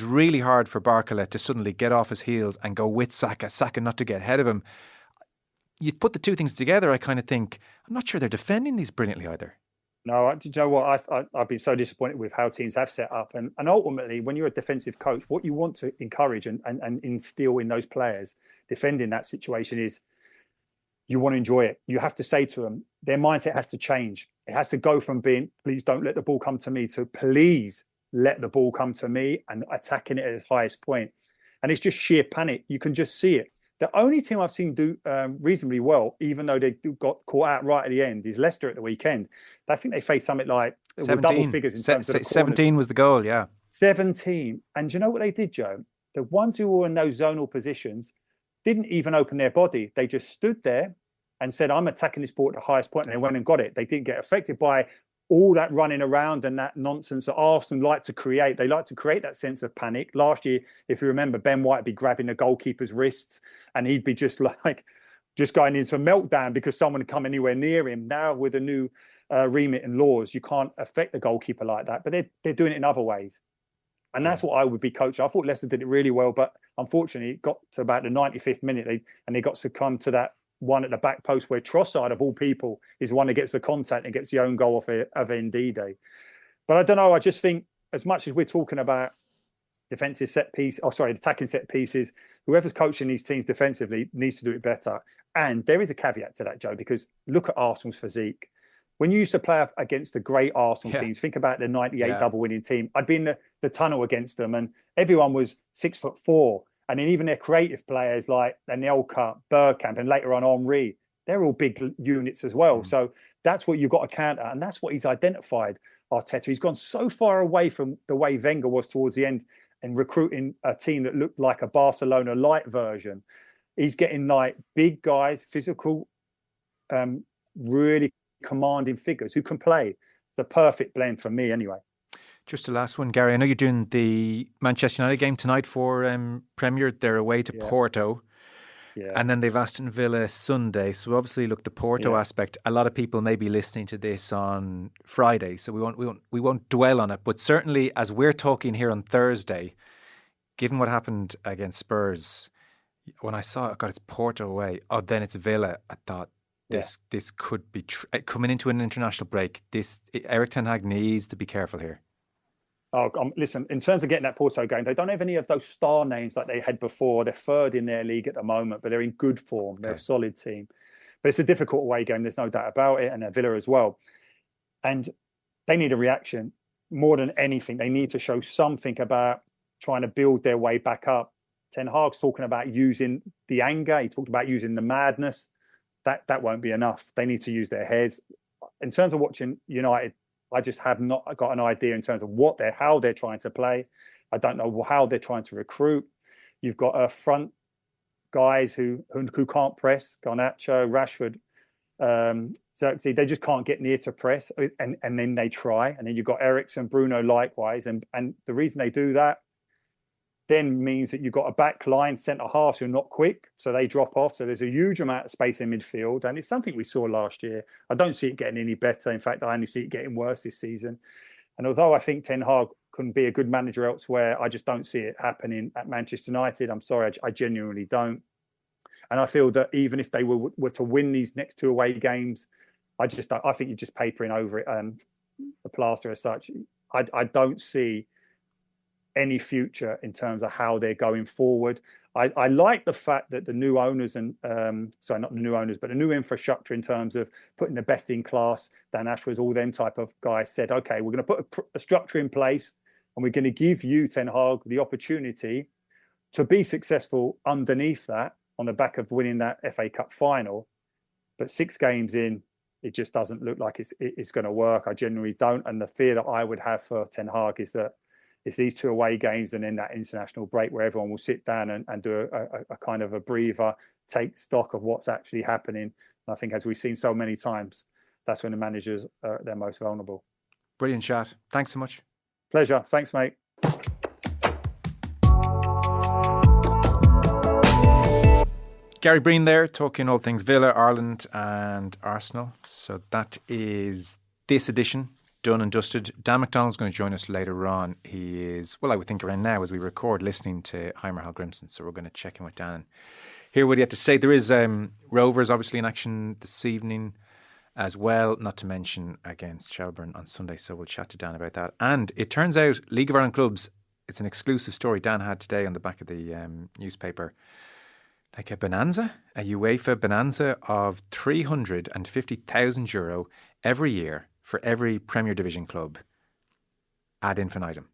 really hard for Barcola to suddenly get off his heels and go with Saka not to get ahead of him. You put the 2 things together, I kind of think, I'm not sure they're defending these brilliantly either. No, do you know what? I've been so disappointed with how teams have set up. And ultimately, when you're a defensive coach, what you want to encourage and instill in those players defending that situation is you want to enjoy it. You have to say to them, their mindset has to change. It has to go from being, please don't let the ball come to me, to please let the ball come to me and attacking it at its highest point. And it's just sheer panic. You can just see it. The only team I've seen do reasonably well, even though they got caught out right at the end, is Leicester at the weekend. I think they faced something like 17. double figures in terms of the 17 was the goal, yeah. 17. And do you know what they did, Joe? The ones who were in those zonal positions didn't even open their body. They just stood there and said, I'm attacking this ball at the highest point, and they went and got it. They didn't get affected by all that running around and that nonsense that Arsenal like to create. They like to create that sense of panic. Last year, if you remember, Ben White would be grabbing the goalkeeper's wrists and he'd be just going into a meltdown because someone had come anywhere near him. Now with the new remit and laws, you can't affect the goalkeeper like that, but they're doing it in other ways. And that's what I would be coaching. I thought Leicester did it really well, but unfortunately it got to about the 95th minute and they got succumbed to that one at the back post where Trossard, of all people, is the one that gets the contact and gets the own goal of Ndidi. But I don't know. I just think as much as we're talking about attacking set pieces, whoever's coaching these teams defensively needs to do it better. And there is a caveat to that, Joe, because look at Arsenal's physique. When you used to play up against the great Arsenal teams, think about the 98 double winning team. I'd be in the tunnel against them and everyone was 6'4". And then even their creative players like Anelka, Bergkamp, and later on Henry, they're all big units as well. So that's what you've got to counter. And that's what he's identified, Arteta. He's gone so far away from the way Wenger was towards the end and recruiting a team that looked like a Barcelona light version. He's getting like big guys, physical, really commanding figures who can play. The perfect blend for me anyway. Just the last one, Gary. I know you're doing the Manchester United game tonight for Premier. They're away to Porto. Yeah. And then they've Aston Villa Sunday. So obviously, look, the Porto aspect, a lot of people may be listening to this on Friday, so we won't dwell on it. But certainly, as we're talking here on Thursday, given what happened against Spurs, when I saw, God, it's Porto away, then it's Villa, I thought, this could be, coming into an international break, Erik ten Hag needs to be careful here. Oh, listen, in terms of getting that Porto game, they don't have any of those star names like they had before. They're third in their league at the moment, but they're in good form. They're a solid team. But it's a difficult away game. There's no doubt about it. And they're Villa as well. And they need a reaction more than anything. They need to show something about trying to build their way back up. Ten Hag's talking about using the anger. He talked about using the madness. That won't be enough. They need to use their heads. In terms of watching United, I just have not got an idea in terms of how they're trying to play. I don't know how they're trying to recruit. You've got front guys who can't press, Garnacho, Rashford, Xerxes. They just can't get near to press, and then they try. And then you've got Eriksen, Bruno likewise. And the reason they do that then means that you've got a back line, centre halves who are not quick, so they drop off. So there's a huge amount of space in midfield, and it's something we saw last year. I don't see it getting any better. In fact, I only see it getting worse this season. And although I think Ten Hag can be a good manager elsewhere, I just don't see it happening at Manchester United. I'm sorry, I genuinely don't. And I feel that even if they were to win these next two away games, I think you're just papering over it, the plaster as such. I don't see any future in terms of how they're going forward. I like the fact that the new owners and not the new owners, but the new infrastructure in terms of putting the best in class, Dan Ashworth, all them type of guys said, okay, we're going to put a structure in place and we're going to give you, Ten Hag, the opportunity to be successful underneath that on the back of winning that FA Cup final. But 6 games in, it just doesn't look like it's going to work. I genuinely don't. And the fear that I would have for Ten Hag is that it's these 2 away games and then that international break where everyone will sit down and do a kind of a breather, take stock of what's actually happening. And I think, as we've seen so many times, that's when the managers are at their most vulnerable. Brilliant chat. Thanks so much. Pleasure. Thanks, mate. Gary Breen there, talking all things Villa, Ireland and Arsenal. So that is this edition done and dusted. Dan McDonald's going to join us later on. He is, I would think around now as we record, listening to Heimer Hallgrimsson. So we're going to check in with Dan and hear what he had to say. There is Rovers obviously in action this evening as well, not to mention against Shelbourne on Sunday. So we'll chat to Dan about that. And it turns out League of Ireland clubs, it's an exclusive story Dan had today on the back of the newspaper. Like a bonanza, a UEFA bonanza of €350,000 every year for every Premier Division club ad infinitum.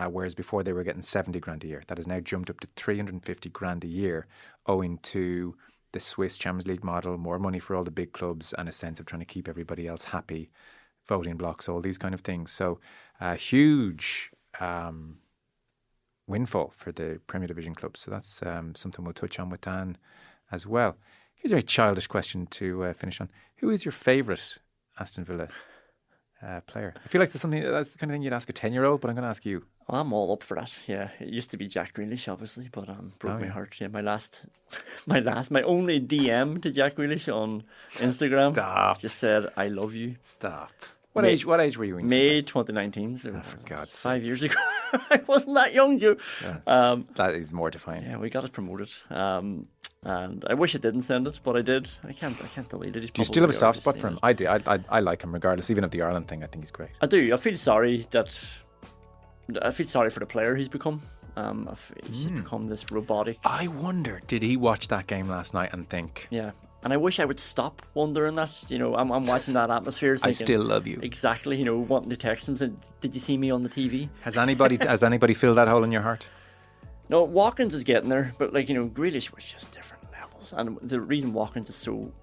whereas before they were getting 70 grand a year. That has now jumped up to 350 grand a year, owing to the Swiss Champions League model, more money for all the big clubs, and a sense of trying to keep everybody else happy, voting blocks, all these kind of things. So a huge windfall for the Premier Division clubs. So that's something we'll touch on with Dan as well. Here's a very childish question to finish on. Who is your favourite Aston Villa player? I feel like that's the kind of thing you'd ask a 10-year-old, but I'm going to ask you. Well, I'm all up for that. Yeah, it used to be Jack Grealish, obviously, but broke my heart. Yeah, my only DM to Jack Grealish on Instagram. Stop. Just said, "I love you." Stop. What age were you in? May 2019. So for God's 5 years ago. I wasn't that young, Joe. That is mortifying. Yeah, we got it promoted. And I wish I didn't send it, but I did. I can't delete it. Do you still have a soft spot for him? I do. I like him regardless, even of the Ireland thing. I think he's great. I do. I feel sorry for the player he's become. He's become this robotic. I wonder, did he watch that game last night and think? Yeah. And I wish I would stop wondering that. You know, I'm watching that atmosphere thinking, I still love you. Exactly. You know, wanting to text him saying, "Did you see me on the TV?" Has anybody filled that hole in your heart? No, Watkins is getting there, but Grealish was just different levels. And the reason Watkins is so,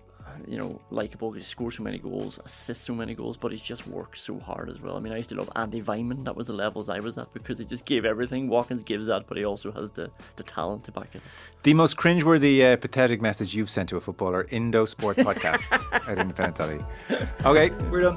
likeable, he scores so many goals, assists so many goals, but he's just worked so hard as well. I mean, I used to love Andy Vyman. That was the levels I was at because he just gave everything. Watkins gives that, but he also has the talent to back it. The most cringeworthy, pathetic message you've sent to a footballer, Indo Sport Podcast at Independent.ie. Okay, we're done.